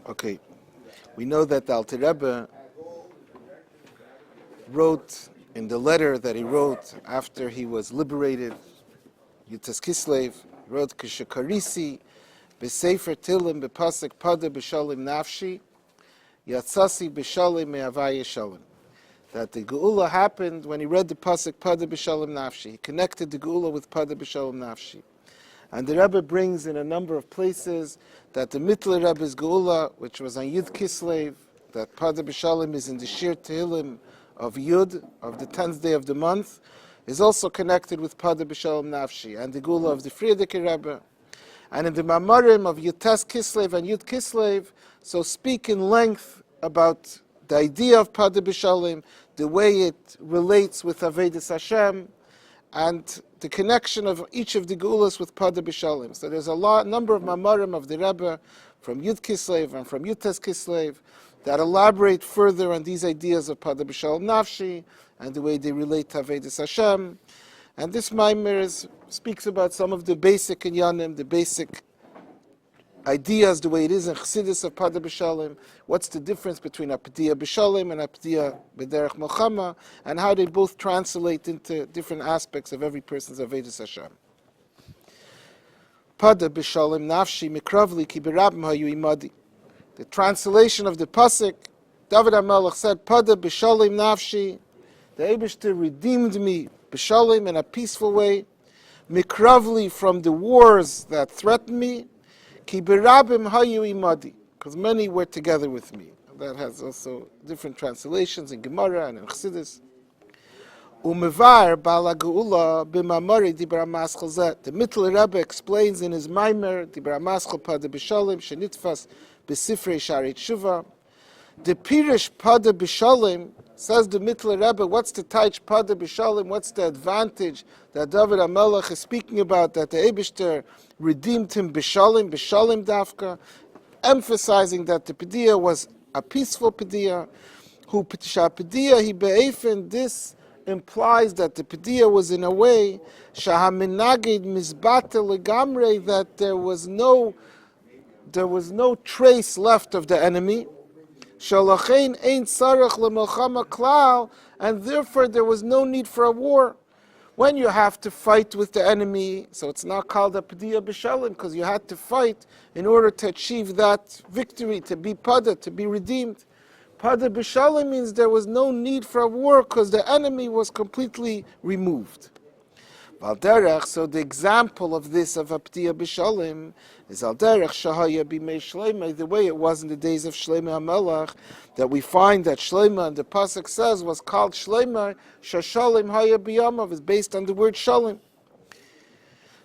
Okay, we know that the Alter Rebbe wrote in the letter that he wrote after he was liberated, Yutas Kislev, wrote Kishakarisi, Besefer Tilim, Bepasek Padah, BeShalom Nafshi, Yatsasi BeShalom Me'avaya Shalom. That the Geula happened when he read the Pasuk Padah BeShalom Nafshi. He connected the Geula with Padah BeShalom Nafshi. And the Rebbe brings in a number of places that the Mittler Rebbe's Geula, which was on Yud Kislev, that Padah BeShalom is in the Shir Tehillim of Yud, of the 10th day of the month, is also connected with Padah BeShalom Nafshi, and the Geula of the Frierdiker Rebbe. And in the Maamarim of Yutas Kislev and Yud Kislev, so speak in length about the idea of Padah BeShalom, the way it relates with Avodas Hashem, and the connection of each of the Geulas with Padah BeShalom. So there's a number of Maamarim of the Rebbe from Yud Kislev and from Yutas Kislev that elaborate further on these ideas of Padah BeShalom Nafshi and the way they relate to Avodas Hashem. And this Maamar speaks about some of the basic inyanim, the basic ideas, the way it is in Chassidus of Padah BeShalom. What's the difference between a Padiyah BeShalom and a Padiyah B'derech Milchama, and how they both translate into different aspects of every person's Avodas Hashem. Padah BeShalom Nafshi Mikravli Ki Berabim Hayu Imadi. The translation of the pasuk, David HaMelech said, Padah BeShalom Nafshi, the Eibishter redeemed me BeShalom in a peaceful way, Mikravli from the wars that threatened me, Ki berabim hayu imadi, because many were together with me. That has also different translations in Gemara and in Chassidus. Umevar bala geula b'mamari dibra maschal zet. The Mittler Rebbe explains in his Maamar, dibra maschal Padah BeShalom, shenitfas b'sifrei Shari Tshuva. The Pirish Padah BeShalom, says the Mittler Rebbe, what's the taich Padah BeShalom, what's the advantage that David HaMelech is speaking about, that the Eibishter redeemed him BeShalom Dafka, emphasizing that the Padiyah was a peaceful Padiyah, who Padiyah he be'efen, this implies that the Padiyah was in a way, Shahaminagid Mizbate Legamre, that there was no trace left of the enemy, Shalachein ein sarach lemelchama klal, and therefore there was no need for a war. When you have to fight with the enemy, so it's not called a Padiyah BeShalom, because you had to fight in order to achieve that victory, to be Padah, to be redeemed. Padah BeShalom means there was no need for a war because the enemy was completely removed. Valderech, so the example of this of a Padiyah BeShalom is Alderech Shahaya B'mei Shleima, the way it was in the days of Shlomo HaMelech, that we find that Shleima, and the pasuk says, was called Shleima, Shashalim Haya B'yamav, is based on the word Shalim.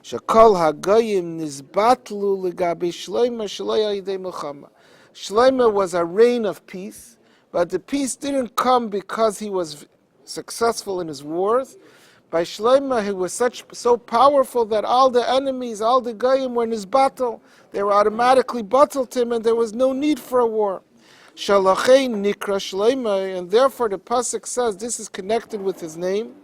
Shakol HaGoyim Nizbatlu L'gabi Shleima Shalaya Yidei Milchama. Shleima was a reign of peace, but the peace didn't come because he was successful in his wars. By Shlomo, he was so powerful that all the enemies, all the Goyim were in his battle. They were automatically battled him, and there was no need for a war. Shalachein Nikra Shlomo, and therefore the pasuk says this is connected with his name.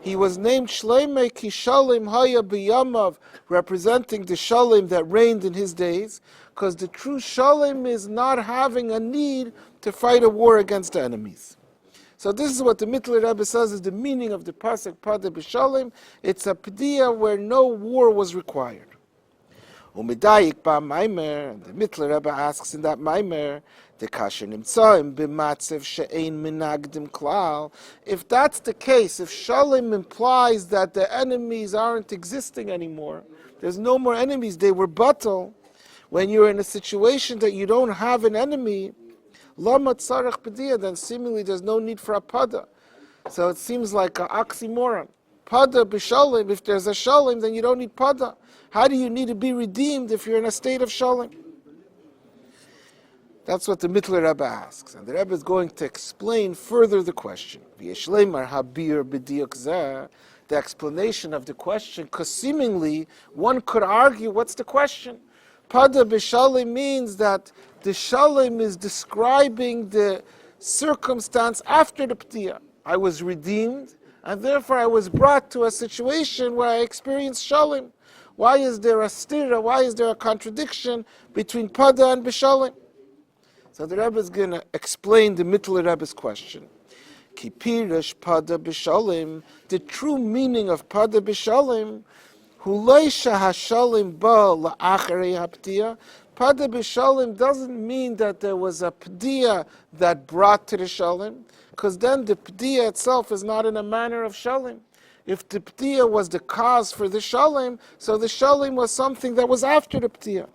He was named Shlomo Ki Shalim Haya B'yamav, representing the Shalim that reigned in his days, because the true Shalim is not having a need to fight a war against the enemies. So this is what the Mittler Rebbe says is the meaning of the pasuk Padah BeShalom. It's a Padiyah where no war was required. Umidayik ba Maamar, the Mittler Rebbe asks in that Maamar, the kasher nimtzaim b'matzev she'ein minagdim klal. If that's the case, if Shalom implies that the enemies aren't existing anymore, there's no more enemies, they were battle. When you're in a situation that you don't have an enemy, Lama tzarech Padiyah, then seemingly there's no need for a Padah. So it seems like an oxymoron. Padah BeShalom, if there's a Shalom, then you don't need Padah. How do you need to be redeemed if you're in a state of Shalom? That's what the Mittler Rebbe asks. And the Rebbe is going to explain further the question. The explanation of the question, because seemingly one could argue, what's the question? Padah BeShalom means that the Shalom is describing the circumstance after the Padiyah. I was redeemed, and therefore I was brought to a situation where I experienced Shalom. Why is there a stira? Why is there a contradiction between Padah and BeShalom? So the Rebbe is going to explain the Mittler Rebbe's question. Ki pirish Padah BeShalom, the true meaning of Padah BeShalom, Huleisha hashalim ba la'acharei haptiya. Padah BeShalom doesn't mean that there was a pdiya that brought to the shalim, because then the pdiya itself is not in a manner of shalim. If the pdiya was the cause for the shalim, so the shalim was something that was after the pdiya.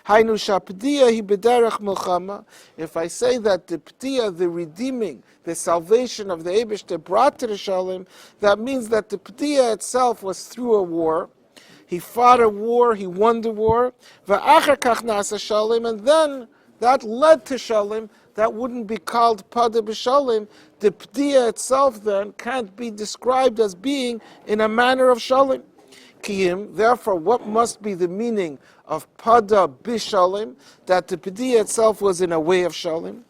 Hainu shapdiya hi b'derech milchama. If I say that the pdiya, the redeeming, the salvation of the Eibush that brought to the shalim, that means that the pdiya itself was through a war. He fought a war, he won the war, v'achar kach nasa shalim, and then that led to shalim. That wouldn't be called Padah BeShalom. The pdiya itself then can't be described as being in a manner of shalim. Kiyim, therefore, what must be the meaning of Padah BeShalom? That the pdiya itself was in a way of shalim.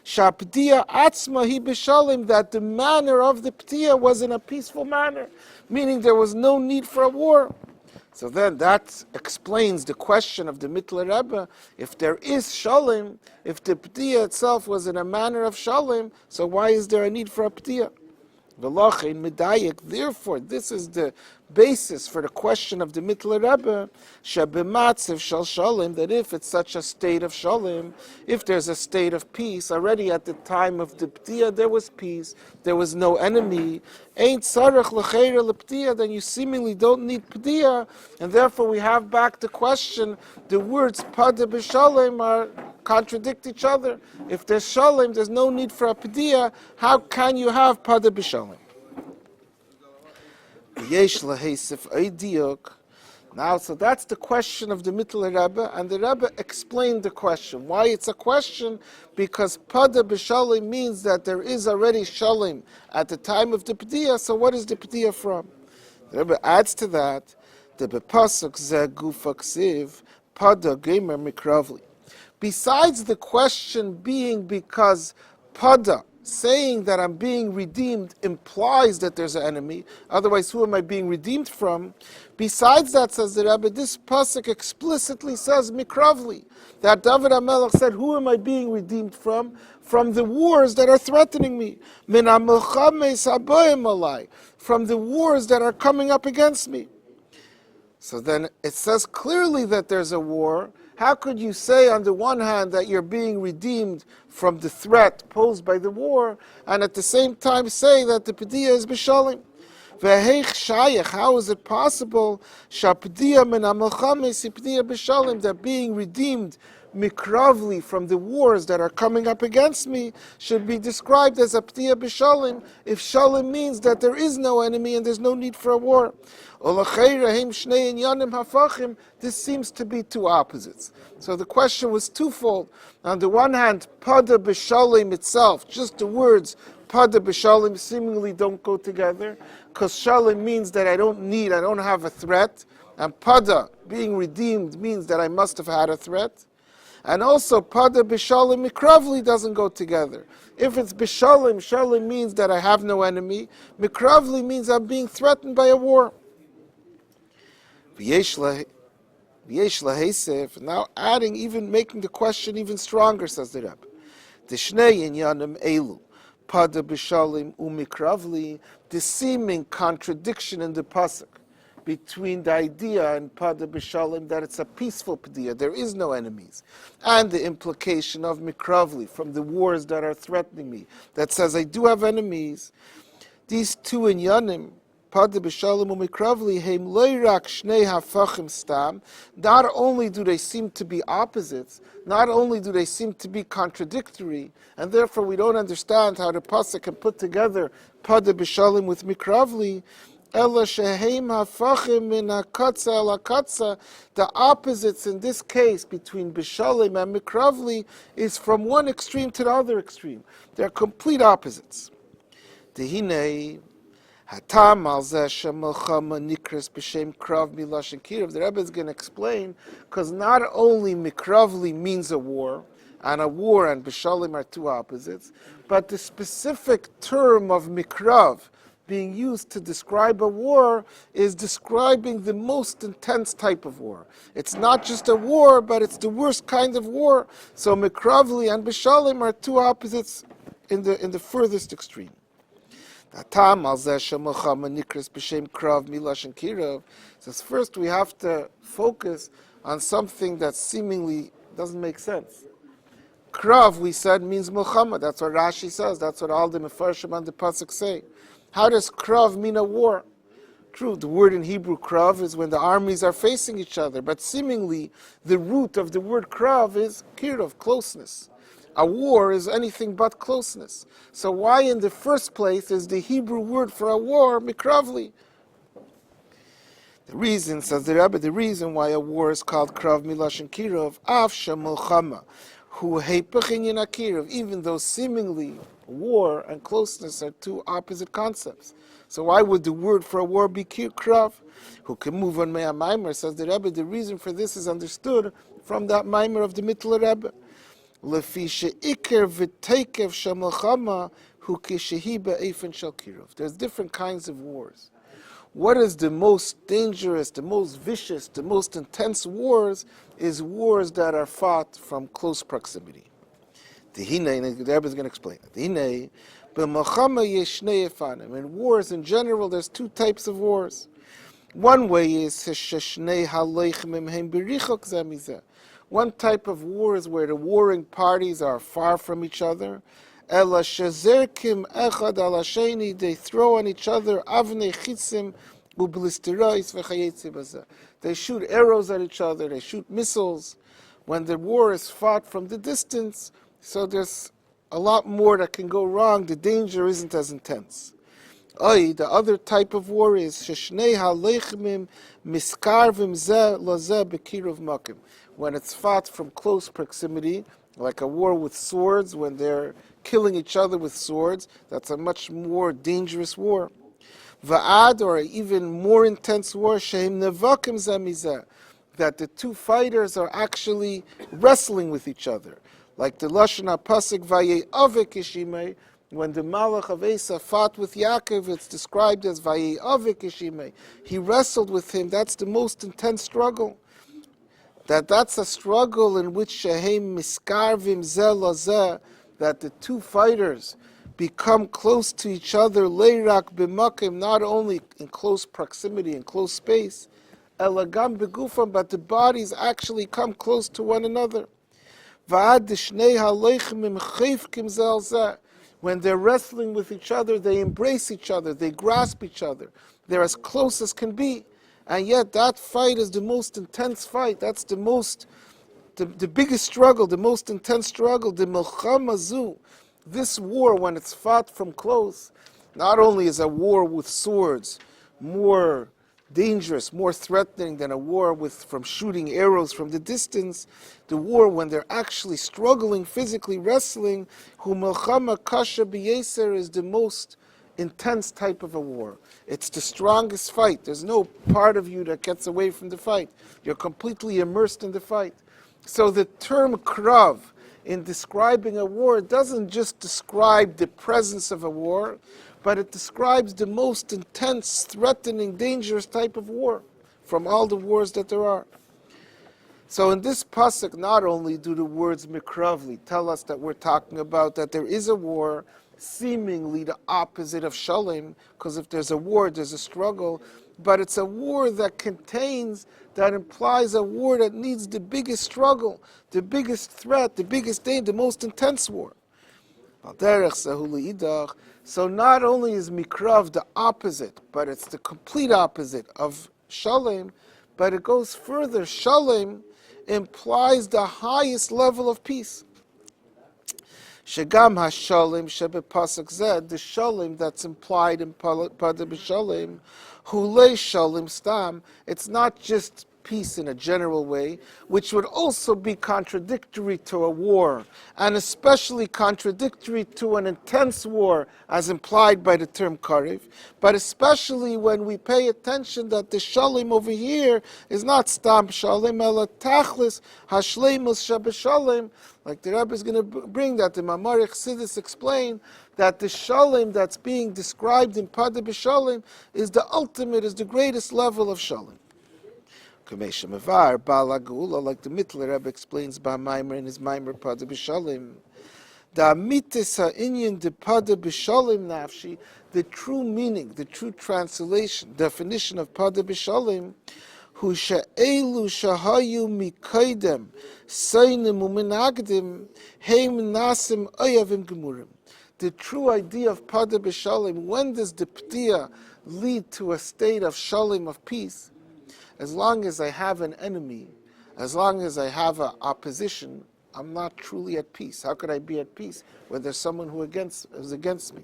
Shapdiya atzma hi b'shalom, that the manner of the pdiya was in a peaceful manner, meaning there was no need for a war. So then that explains the question of the Mittler Rebbe. If there is shalim, if the pdiya itself was in a manner of shalim, so why is there a need for a pdiya? Therefore, this is the basis for the question of the Mittler Rebbe, that if it's such a state of shalim, if there's a state of peace, already at the time of the pdiya there was peace, there was no enemy, ain't sarach l'cheira l'pdiya, then you seemingly don't need pdiya, and therefore we have back the question, the words Padah BeShalom are contradict each other. If there's shalim, there's no need for a pdiya. How can you have Padah BeShalom? Now, so that's the question of the Mittler Rebbe, and the Rebbe explained the question. Why it's a question? Because Padah BeShalom means that there is already shalim at the time of the pdiya. So what is the pdiya from? The Rebbe adds to that the bepasuk ze gufa ksiv Padah gemer mikravli. Besides the question being because Padah, saying that I'm being redeemed, implies that there's an enemy, otherwise who am I being redeemed from? Besides that, says the Rabbi, this pasuk explicitly says mikravli, that David HaMelech said, who am I being redeemed from? From the wars that are threatening me. Min ha-milchames habayim alai, from the wars that are coming up against me. So then it says clearly that there's a war. How could you say on the one hand that you're being redeemed from the threat posed by the war, and at the same time say that the pdiya is b'shalom? How is it possible that being redeemed mikravli from the wars that are coming up against me should be described as a pdiya b'shalom, if shalom means that there is no enemy and there's no need for a war? This seems to be two opposites. So the question was twofold. On the one hand, Padah BeShalom itself, just the words Padah BeShalom seemingly don't go together, because shalom means that I don't have a threat, and Padah, being redeemed, means that I must have had a threat. And also, Padah BeShalom mikravli doesn't go together. If it's BeShalom, shalom means that I have no enemy. Mikravli means I'm being threatened by a war. Now adding, even making the question even stronger, says the Rebbe. The shnei inyanim elu, Padah BeShalom umikravli, the seeming contradiction in the pasuk between the idea in Padah BeShalom that it's a peaceful pdiya, there is no enemies, and the implication of mikravli, from the wars that are threatening me, that says I do have enemies. These two inyanim, Padah BeShalom umikravli, heim loirak shnei hafachim stam. Not only do they seem to be opposites, not only do they seem to be contradictory, and therefore we don't understand how the pasuk can put together Padah BeShalom with mikravli. Ela sheheim hafachim min hakatza el hakatza. The opposites in this case between BeShalom and mikravli is from one extreme to the other extreme. They are complete opposites. Dehinei. Hatam al zeh shemelchama nikras b'shem krav milashon kirav. The Rebbe is going to explain, because not only mikravli means a war and BeShalom are two opposites, but the specific term of mikrav being used to describe a war is describing the most intense type of war. It's not just a war, but it's the worst kind of war. So Mikravli and BeShalom are two opposites in the furthest extreme. Says first we have to focus on something that seemingly doesn't make sense. Krav, we said, means Muhammad. That's what Rashi says. That's what all the Mefarshim and the Pasuk say. How does Krav mean a war? True, the word in Hebrew, Krav, is when the armies are facing each other. But seemingly, the root of the word Krav is Kirov, closeness. A war is anything but closeness. So why in the first place is the Hebrew word for a war Mikravli? The reason, says the Rabbi, the reason why a war is called Krav Milashon Kirov, Afsha Milchama, Hu Heipach Inyan Akirov, even though seemingly war and closeness are two opposite concepts. So why would the word for a war be Krav? Who can move on Maamar, says the Rabbi, the reason for this is understood from that Maamar of the Mittler Rebbe. Lefi she'ikar v'teikev shemilchama hu kishehi be'efen shel kirov. There's different kinds of wars. What is the most dangerous, the most vicious, the most intense wars is wars that are fought from close proximity. The Rebbe is going to explain it. In wars in general, there's two types of wars. One way is one type of war is where the warring parties are far from each other. They throw on each other they shoot arrows at each other, they shoot missiles. When the war is fought from the distance, so there's a lot more that can go wrong, the danger isn't as intense. The other type of war is when it's fought from close proximity, like a war with swords, when they're killing each other with swords, that's a much more dangerous war. Va'ad, or even more intense war, that the two fighters are actually wrestling with each other. Like the Lashon HaPasuk, Vaye'avik Ishimei, when the Malach of Esau fought with Yaakov, it's described as Vaye'avik Ishimei. He wrestled with him. That's the most intense struggle. That's a struggle in which Shehem Miskarvim Zeh Lazeh, that the two fighters become close to each other, Leirak B'makim, not only in close proximity, in close space, Elagam Begufam, but the bodies actually come close to one another. Va'ad Shnei Haleichim Chayfkim Zeh Zeh. When they're wrestling with each other, they embrace each other, they grasp each other. They're as close as can be. And yet that fight is the most intense fight. That's the biggest struggle, the most intense struggle, the Milchama Zu. This war, when it's fought from close, not only is a war with swords more dangerous, more threatening than a war from shooting arrows from the distance, the war when they're actually struggling, physically wrestling, Hu Milchama Kasha B'Yeser, is the most intense type of a war. It's the strongest fight. There's no part of you that gets away from the fight. You're completely immersed in the fight. So the term Krav, in describing a war, doesn't just describe the presence of a war, but it describes the most intense, threatening, dangerous type of war from all the wars that there are. So in this pasuk, not only do the words Mikravli tell us that we're talking about that there is a war, seemingly the opposite of Shalom, because if there's a war, there's a struggle, but it's a war that implies a war that needs the biggest struggle, the biggest threat, the biggest danger, the most intense war. So not only is Mikrav the opposite, but it's the complete opposite of Shalom, but it goes further. Shalom implies the highest level of peace. Shegam HaShalom Shebepasuk Zed, the Shalom that's implied in Padah BeShalom, Hulei Shalom Stam, it's not just peace in a general way, which would also be contradictory to a war, and especially contradictory to an intense war, as implied by the term Karev, but especially when we pay attention that the Shalom over here is not Stam Shalom, ela Tachlis Hashleimus Shabeshalom, like the Rabbi is going to bring that. The Maamar Chassidus explain that the Shalom that's being described in Padah BeShalom is the ultimate, is the greatest level of Shalom. Kamesha Mevar, Balagula, like the Mittler Rebbe explains by Maamar in his Maamar Padah BeShalom. The Amitis HaInyan de Padah BeShalom Nafshi, the true meaning, the true translation, definition of Padah BeShalom, Hu she'elu shahayu mikaydem seinim u'minagdim heim nasim oyavim gemurim. The true idea of Padah BeShalom, when does the P'tiyah lead to a state of Shalom, of peace? As long as I have an enemy, as long as I have an opposition, I'm not truly at peace. How could I be at peace when there's someone who's against me?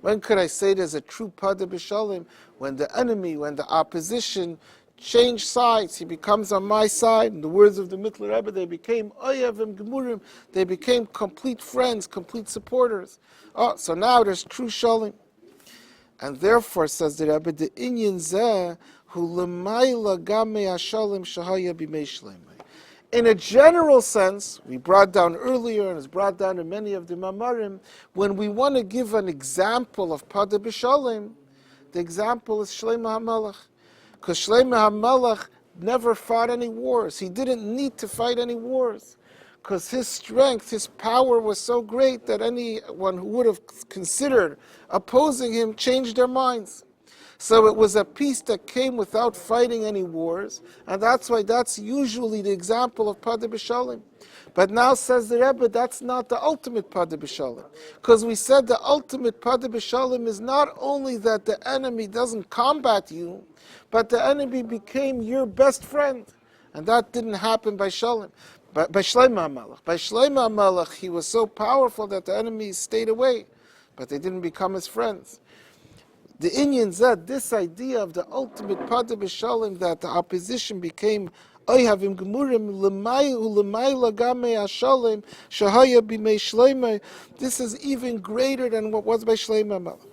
When could I say there's a true Padah BeShalom? When the enemy, when the opposition change sides, he becomes on my side. In the words of the Mittler Rebbe, they became oyavim gemurim. They became complete friends, complete supporters. Oh, so now there's true Shalom. And therefore, says the Rebbe, the inyan zeh hu l'mayla gamei hashalom shahaya b'mei shleimai. In a general sense, we brought down earlier, and it's brought down in many of the Maamarim, when we want to give an example of Padah BeShalom, the example is Shlomo HaMelech. Because Shlomo HaMelech never fought any wars. He didn't need to fight any wars. Because his strength, his power was so great that anyone who would have considered opposing him changed their minds. So it was a peace that came without fighting any wars, and that's why that's usually the example of Padah BeShalom. But now, says the Rebbe, that's not the ultimate Padah BeShalom. Because we said the ultimate Padah BeShalom is not only that the enemy doesn't combat you, but the enemy became your best friend. And that didn't happen by Shalom. By Shlomo HaMelech. By Shlomo HaMelech, he was so powerful that the enemies stayed away, but they didn't become his friends. The Inyan Zed, this idea of the ultimate Padah BeShalom, that the opposition became oyhavim gemurim l'mayla gamei hashalom shahaya b'mei shleimai. This is even greater than what was by Shlomo HaMelech.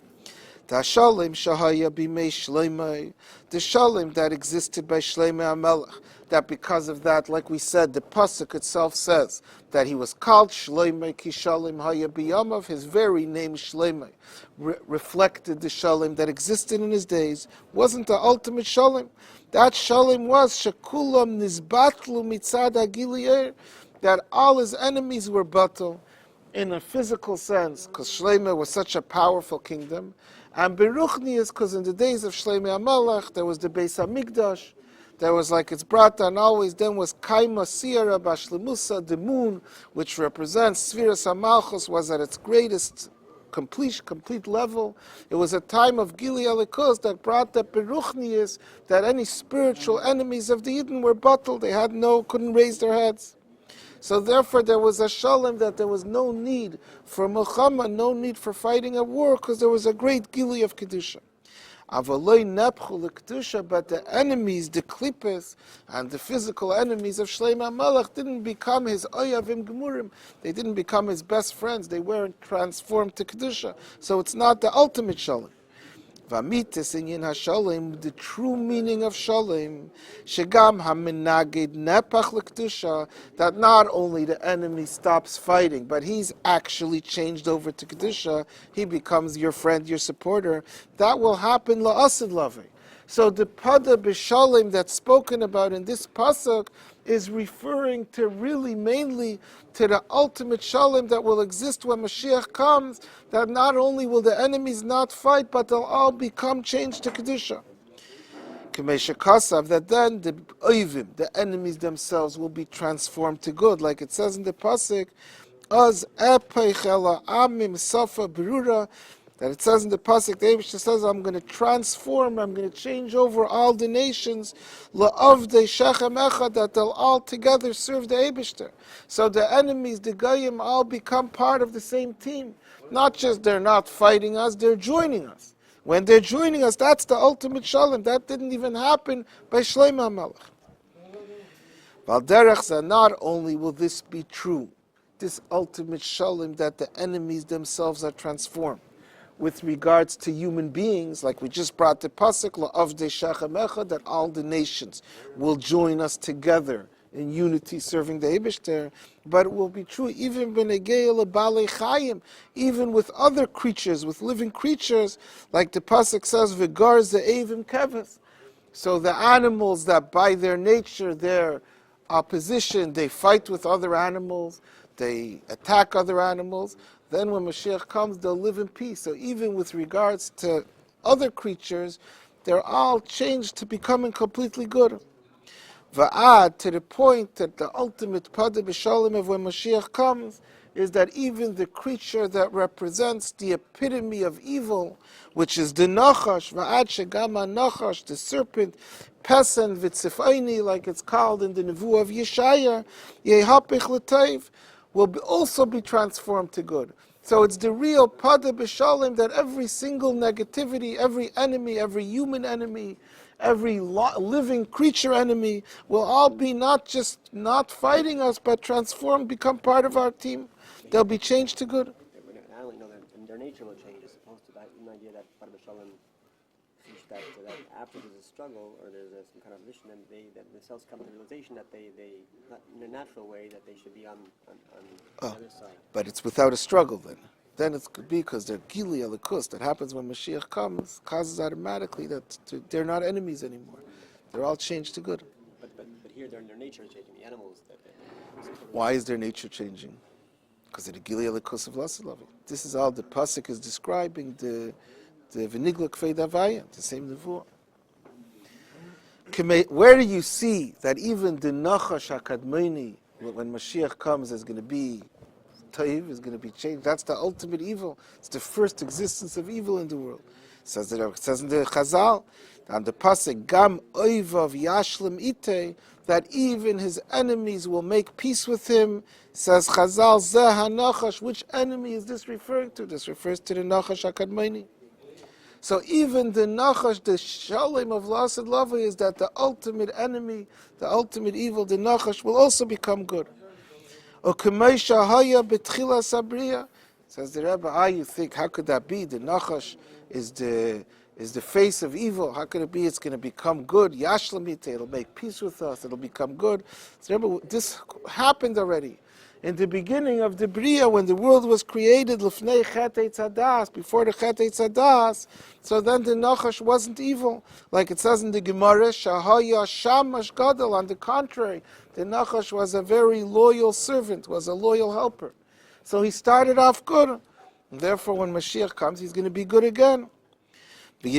The Shalom shahaya b'mei shleimai, the Shalom that existed by Shlomo HaMelech, that because of that, like we said, the pasuk itself says that he was called Shloimei ki Shalom haya b'yamav. His very name Shloimei reflected the Shalom that existed in his days. Wasn't the ultimate Shalom? That Shalom was shekulam nizbatlu mitzad hagiliyah, that all his enemies were batal in a physical sense, because Shloimei was such a powerful kingdom, and beruchnius, because in the days of Shlomo HaMelech there was the Beis HaMikdash. There was, like it's brought down always, then was Kaima Siyara Bashlemusa, the moon, which represents Sfiras HaMalchus, was at its greatest complete level. It was a time of Gili Elikos that brought the Beruchnius, that any spiritual enemies of the Eden were bottled. They couldn't raise their heads. So therefore there was a Shalom, that there was no need for Milchama, no need for fighting a war, because there was a great Gili of Kedusha. Avaloi nepchu l'kedusha, but the enemies, the klippes, and the physical enemies of Shlomo HaMelech didn't become his oyavim gemurim. They didn't become his best friends. They weren't transformed to kedusha. So it's not the ultimate shalom. Vamitis inyan hashalom, the true meaning of shalom, shegam hamenaged nepach l'kedusha, that not only the enemy stops fighting, but he's actually changed over to kedusha. He becomes your friend, your supporter. That will happen la'asid lavi. So the Padah BeShalom that's spoken about in this pasuk is referring to really mainly to the ultimate shalom that will exist when Mashiach comes, that not only will the enemies not fight, but they'll all become changed to Kedusha. Kamesha Kasav, that then the oivim, the enemies themselves, will be transformed to good, like it says in the pasuk, Az epeichela amim safa berura, that it says in the pasuk, the Eibishter says, I'm going to transform, I'm going to change over all the nations, la'avdei shechem echad, that they'll all together serve the Eibishter. So the enemies, the Goyim, all become part of the same team. Not just they're not fighting us, they're joining us. When they're joining us, that's the ultimate shalom. That didn't even happen by Shlomo HaMelech. Valderech, not only will this be true, this ultimate shalom that the enemies themselves are transformed. With regards to human beings, like we just brought the pasuk of the Shachamecha, that all the nations will join us together in unity serving the Eibishter, but it will be true even b'negei lebalei chayim, even with other creatures, with living creatures, like the pasuk says, "V'gar ze'evim keves." So the animals that by their nature, their opposition, they fight with other animals, they attack other animals, then when Mashiach comes, they'll live in peace. So even with regards to other creatures, they're all changed to becoming completely good. Va'ad, to the point that the ultimate Padah BeShalom of when Mashiach comes, is that even the creature that represents the epitome of evil, which is the Nachash, Va'ad Shegama Nachash, the serpent, Pesen V'tzifayni, like it's called in the Nevuah of Yeshaya, Yehapich L'tayv, will also be transformed to good. So it's the real Padah BeShalom that every single negativity, every enemy, every human enemy, every living creature enemy will all be not just not fighting us, but transformed, become part of our team. They'll be changed to good. I only know that their nature will change, as opposed to that idea that Padah BeShalom teach that after there's a struggle or there's some kind of mission, then they themselves come to the realization that they not in a natural way, that they should be on the other side. But it's without a struggle then. Then it could be because they're gili alikus. That happens when Mashiach comes, causes automatically that they're not enemies anymore. They're all changed to good. But here their nature is changing. The animals. Why is their nature changing? Because of the gili alikus of Lasalavi. This is all the pasuk is describing the v'nigla kfei davaya, the same nevuah. Where do you see that even the nachash hakadmoni, when Mashiach comes, is going to be Taiv, is going to be changed? That's the ultimate evil. It's the first existence of evil in the world. It says in the Chazal, on the pasuk, Gam oivav yashlim ite, that even his enemies will make peace with him. Says Chazal, Zeh hanachash. Which enemy is this referring to? This refers to the nachash hakadmoni. So even the nachash, the shalom of Lasad Lava, is that the ultimate enemy, the ultimate evil, the nachash, will also become good. Says the Rabbi, you think, how could that be? The nachash is the face of evil. How could it be? It's going to become good. Yashlamite, it'll make peace with us. It'll become good. So Rabbi, this happened already. In the beginning of the Bria, when the world was created, Lefnei Chet Eitz Hadas, before the Chet Eitz Hadas, so then the Nachash wasn't evil. Like it says in the Gemara, Shahaya Shamash Gadol, on the contrary, the Nachash was a very loyal servant, was a loyal helper. So he started off good. And therefore, when Mashiach comes, he's going to be good again. And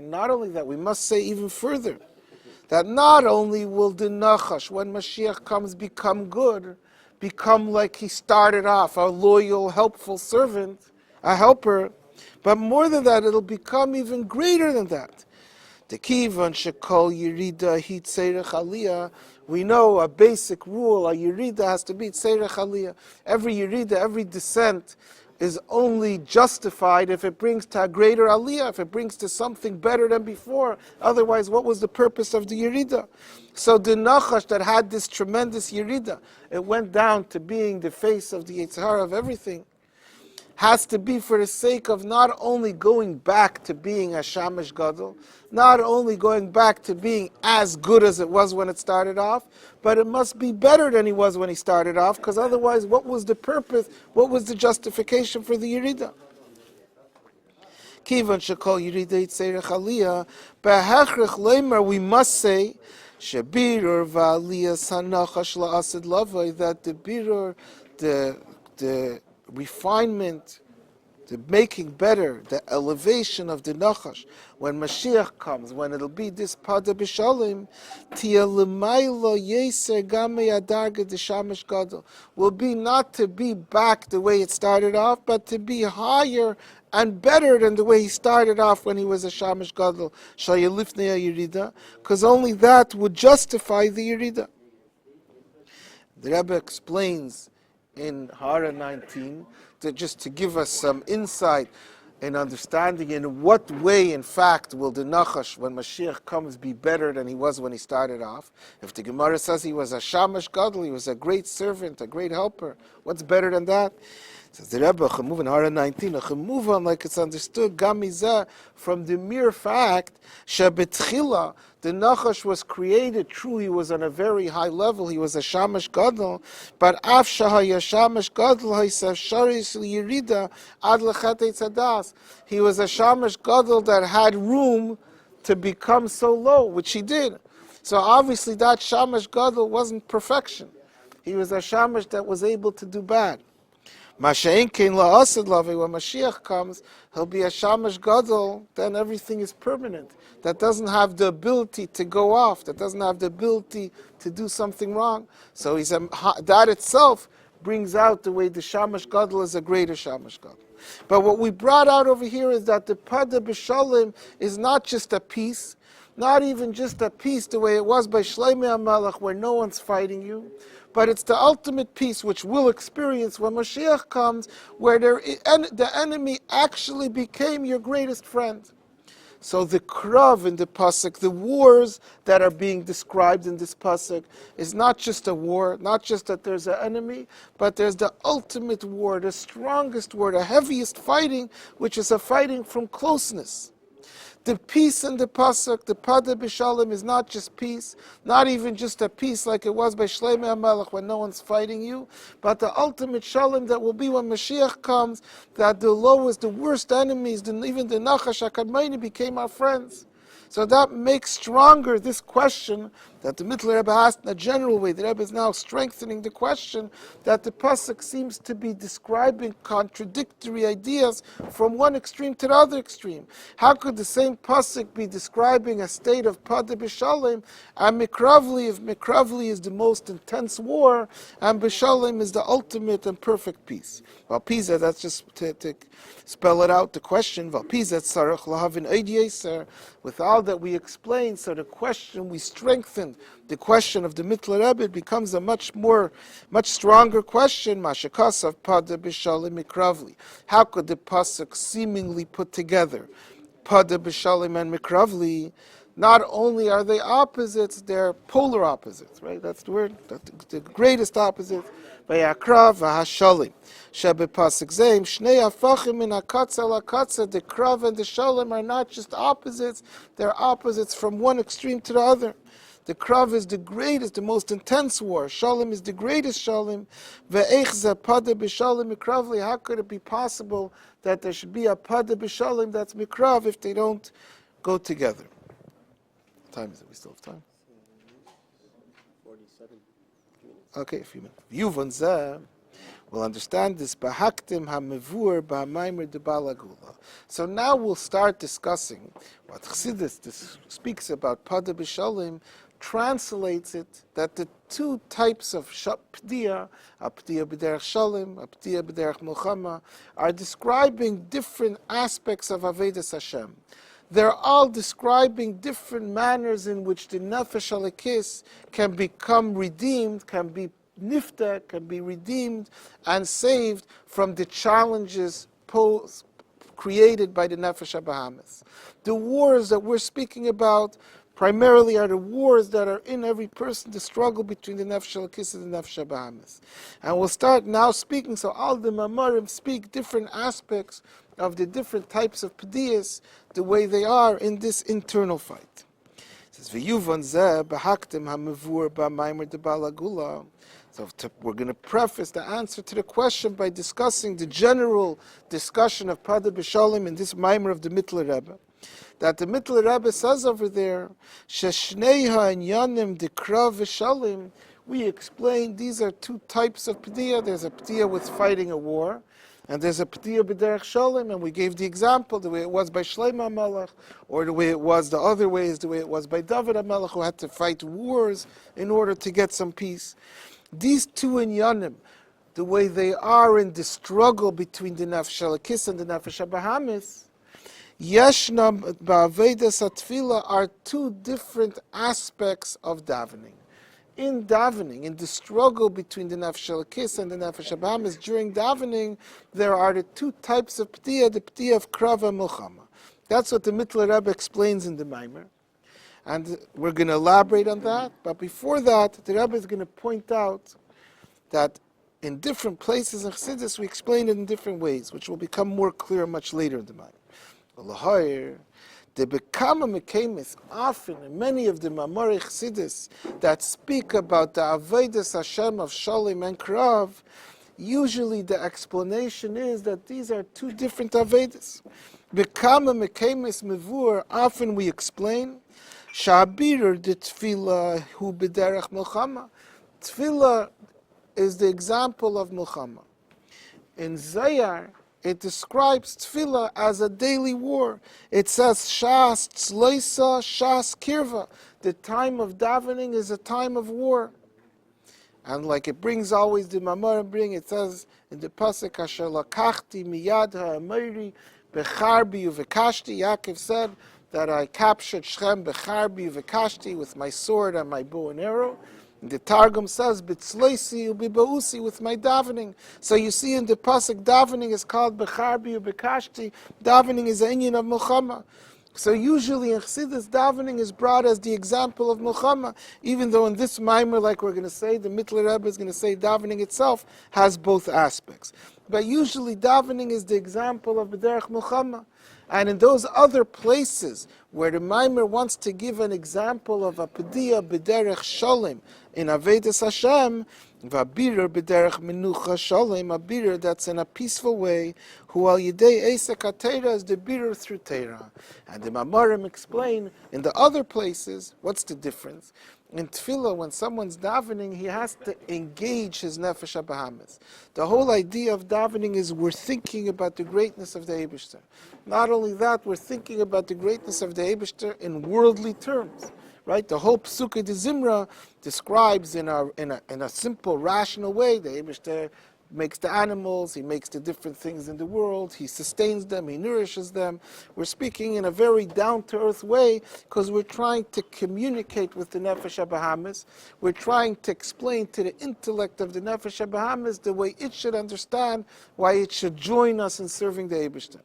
not only that, we must say even further, that not only will the Nachash, when Mashiach comes, become good, become like he started off, a loyal, helpful servant, a helper, but more than that, it'll become even greater than that. The Akiva and Shekol Yerida Hit Tzerech Aliyah, we know a basic rule, a Yerida has to be Tzerech Aliyah. Every Yerida, every descent is only justified if it brings to a greater aliyah, if it brings to something better than before. Otherwise, what was the purpose of the Yerida? So the Nachash that had this tremendous Yerida, it went down to being the face of the Yetzer Hara of everything, has to be for the sake of not only going back to being a Shamash Gadol, not only going back to being as good as it was when it started off, but it must be better than he was when he started off, because otherwise, what was the purpose, what was the justification for the Yerida? Kivan shekol Yerida Yitzerech Aliyah, behechrich leimer, we must say, shebirur v'aliyah sanachash la'asid lavai, that the birur, the refinement, the making better, the elevation of the Nachash, when Mashiach comes, when it'll be this Padah BeShalom, tia l'maylo yeser gamei adarga d'shamash gadol, will be not to be back the way it started off, but to be higher and better than the way he started off when he was a Shamash Gadol, shayelifnei Yerida, because only that would justify the Yerida. The Rebbe explains in Hara 19, just to give us some insight in understanding in what way, in fact, will the Nachash, when Mashiach comes, be better than he was when he started off. If the Gemara says he was a Shamash Gadol, he was a great servant, a great helper, what's better than that? Says the Rebbe, Chamuvan Hara 19, Chamuvan, like it's understood, Gamizah, from the mere fact, Shabetchila, the Nachash was created, true, he was on a very high level, he was a Shamash Gadol, but Af Shahaya Shamash Gadol, Haisav Sharis Yirida, Ad Lechat Eitzadas. He was a Shamash Gadol that had room to become so low, which he did. So obviously that Shamash Gadol wasn't perfection. He was a Shamash that was able to do bad. Masha'in Kein La'asad Lavi, when Mashiach comes, he'll be a Shamash Gadol, then everything is permanent. That doesn't have the ability to go off, that doesn't have the ability to do something wrong. So that itself brings out the way the Shamash Gadol is a greater Shamash Gadol. But what we brought out over here is that the Padah BeShalom is not just a peace, not even just a peace the way it was by Shloimeh HaMelech, where no one's fighting you, but it's the ultimate peace which we'll experience when Mashiach comes, where the enemy actually became your greatest friend. So the krav in the pasuk, the wars that are being described in this pasuk, is not just a war, not just that there's an enemy, but there's the ultimate war, the strongest war, the heaviest fighting, which is a fighting from closeness. The peace in the pasuk, the Padah BeShalom, is not just peace, not even just a peace like it was by Shloimeh HaMelech when no one's fighting you, but the ultimate shalom that will be when Mashiach comes, that the lowest, the worst enemies, even the Nachash HaKadmoni became our friends. So that makes stronger this question that the Mittler Rebbe asked in a general way. The Rebbe is now strengthening the question that the pasuk seems to be describing contradictory ideas from one extreme to the other extreme. How could the same pasuk be describing a state of Padah BeShalom and Mikravli, if Mikravli is the most intense war and BeShalom is the ultimate and perfect peace? Well, Pisa, that's just to spell it out, the question, well, Pisa, tzarech lahavin eid yeser, with all that we explained, so the question we strengthened, the question of the Mittler Rebbe becomes a much stronger question. Mashakasav Padah BeShalom Mikravli. How could the pasuk seemingly put together Padah BeShalom and Mikravli? Not only are they opposites, they're polar opposites, right? That's the word, the greatest opposites. Vayakrav v'hashalim. Shebe pasuk zeim shnei afachim min hakatza lakatza. The krav and the shalom are not just opposites; they're opposites from one extreme to the other. The krav is the greatest, the most intense war. Shalom is the greatest shalom. Ve'ech ze Padah BeShalom mikravli. How could it be possible that there should be a Padah BeShalom that's mikrav if they don't go together? What time is it? We still have time. 47 minutes. Okay, a few minutes. Yuvon zeh. We'll understand this. Bahaktim hamevur b'hamaimer de balagula. So now we'll start discussing what Chassidus speaks about Padah BeShalom, translates it that the two types of p'diyah, a p'diyah b'derech shalom, a p'diyah b'derech milchama, are describing different aspects of Avodas Hashem. They're all describing different manners in which the nefesh halakis can become redeemed, can be nifta, can be redeemed and saved from the challenges created by the nefesh habahamis. The wars that we're speaking about primarily are the wars that are in every person, the struggle between the nefesh halakis and the nefesh habahamis. And we'll start now speaking, so all the Maamarim speak different aspects of the different types of pediyas, the way they are in this internal fight. It says, "V'yuvon zeh b'haktim hamevur b'hamaimer de balagula." So we're going to preface the answer to the question by discussing the general discussion of Padah BeShalom in this Maimer of the Mittler Rebbe. That the Mittler Rebbe says over there, Sheshnei ha'inyanim dekrav v'shalim. We explained these are two types of pediyah. There's a pediyah with fighting a war, and there's a pediyah b'derech shalom, and we gave the example, the way it was by Shloimeh HaMelech, or the way it was, the other way is the way it was by David HaMelech, who had to fight wars in order to get some peace. These two inyanim, the way they are in the struggle between the nefesh halakis and the nefesh habahamis, yeshnam ba'avedas hatfila, are two different aspects of davening. in davening, in the struggle between the Nefesh Elokis and the Nefesh Abahamis during davening, there are the two types of Padah, the Padah of Krav and Milchama. That's what the Mittler Rebbe explains in the Maamar. And we're going to elaborate on that. But before that, the Rebbe is going to point out that in different places in Chassidus, we explain it in different ways, which will become more clear much later in the Maamar. The Bekama Mekemis, often in many of the Maamar Chassidus that speak about the Avodas Hashem of Shalom and Krav, usually the explanation is that these are two different Avodas. Bekama Mekemis Mevur, often we explain, Shabir de Tefillah hu b'derech Milchama. Tefillah is the example of Milchama. In Zayar, it describes tefillah as a daily war. It says, Shas tzloisa, Shas kirva. The time of davening is a time of war. And like it brings always, the Maamar it says in the Pasuk, Asher lakachti miyad ha'amori, becharbi uvekashti. Yaakov said that I captured Shechem becharbi uvekashti with my sword and my bow and arrow. The Targum says, "B'tzleisi u'bibausi," with my davening. So you see in the pasuk, davening is called b'charbi u'b'kashti. Davening is an inyan of Milchama. So usually in Chassidus, davening is brought as the example of Milchama, even though in this Maamar, like we're going to say, the Mittler Rebbe is going to say davening itself has both aspects. But usually davening is the example of b'derech Milchama. And in those other places where the Maamar wants to give an example of a Padah b'derech Shalom in Avodas Hashem, v'abirur b'derech menucha Shalom, a birur that's in a peaceful way, hu al yidei esek haTorah is the birur through Torah. And the Maamarim explain in the other places what's the difference. In tefillah, when someone's davening, he has to engage his nefesh habahamis. The whole idea of davening is we're thinking about the greatness of the Eibishter. Not only that, we're thinking about the greatness of the Eibishter in worldly terms. Right? The whole Psukei de Zimra describes in a simple, rational way the Eibishter makes the animals, he makes the different things in the world, he sustains them, he nourishes them. We're speaking in a very down-to-earth way because we're trying to communicate with the Nefesh HaBahamis. We're trying to explain to the intellect of the Nefesh HaBahamis the way it should understand why it should join us in serving the Eibishter.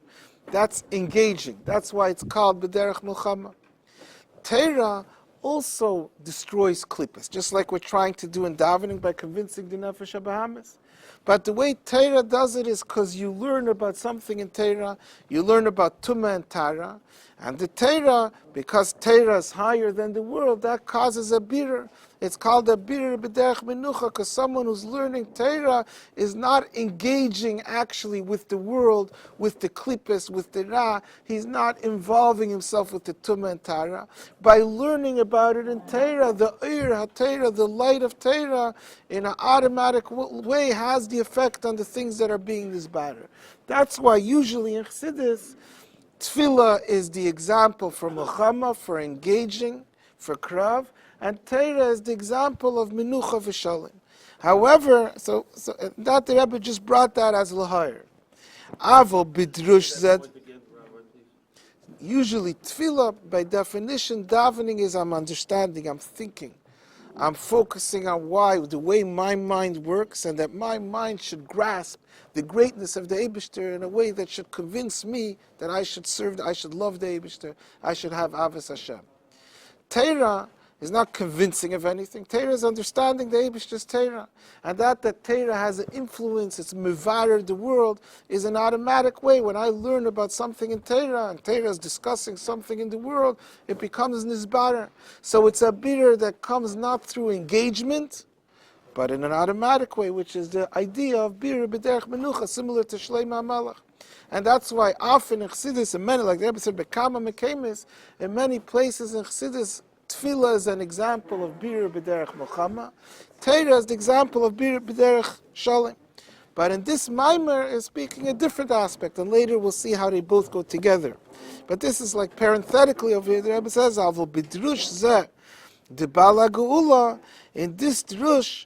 That's engaging. That's why it's called B'derech Milchama. Torah also destroys klippas, just like we're trying to do in davening by convincing the Nefesh HaBahamis. But the way Torah does it is because you learn about something in Torah, you learn about Tumah and Tara, and the Torah, because Torah is higher than the world, that causes a birur. It's called a birur b'derech menucha, because someone who's learning Torah is not engaging actually with the world, with the klippas, with the ra. He's not involving himself with the Tumah and Tara. By learning about it in Torah, the HaTorah, the light of Torah, in an automatic way has the effect on the things that are being disbarred. That's why usually in Chassidus, Tefillah is the example for Milchama, for engaging, for Krav, and Torah is the example of Menucha v'Shalom. However, so that the Rebbe just brought that as l'hayr. Avo bidrush zed. Usually Tefillah, by definition, davening is I'm understanding, I'm thinking. I'm focusing on the way my mind works, and that my mind should grasp the greatness of the Eibishter in a way that should convince me that I should serve, I should love the Eibishter, I should have Avos Hashem. Torah is not convincing of anything. Torah is understanding the Eibishter's Torah. And that Torah has an influence, it's mevarer the world, is an automatic way. When I learn about something in Torah, and Torah is discussing something in the world, it becomes nizbarer. So it's a birur that comes not through engagement, but in an automatic way, which is the idea of birur b'derech menucha, similar to Shlomo HaMelech. And that's why often in Chassidus, and many, like the Rebbe said, Bekama Mekemis, in many places in Chassidus, Tefillah is an example of birur b'derech Milchama. Torah is the example of birur b'derech Shalom. But in this Maamar is speaking a different aspect, and later we'll see how they both go together. But this is like parenthetically over here, the Rebbe says, Avo b'drush zeh, de bala geula, in this drush,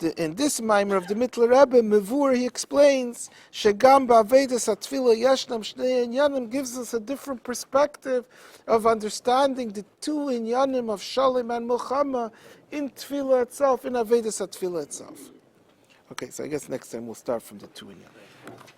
In this Maamar of the Mittler Rebbe, Mevur, he explains, Shegam ba'avedas atfila yeshnam shnei inyanim, gives us a different perspective of understanding the two inyanim of Shalom and Milchama in Tefillah itself, in Avedas atfila itself. Okay, so I guess next time we'll start from the two inyanim.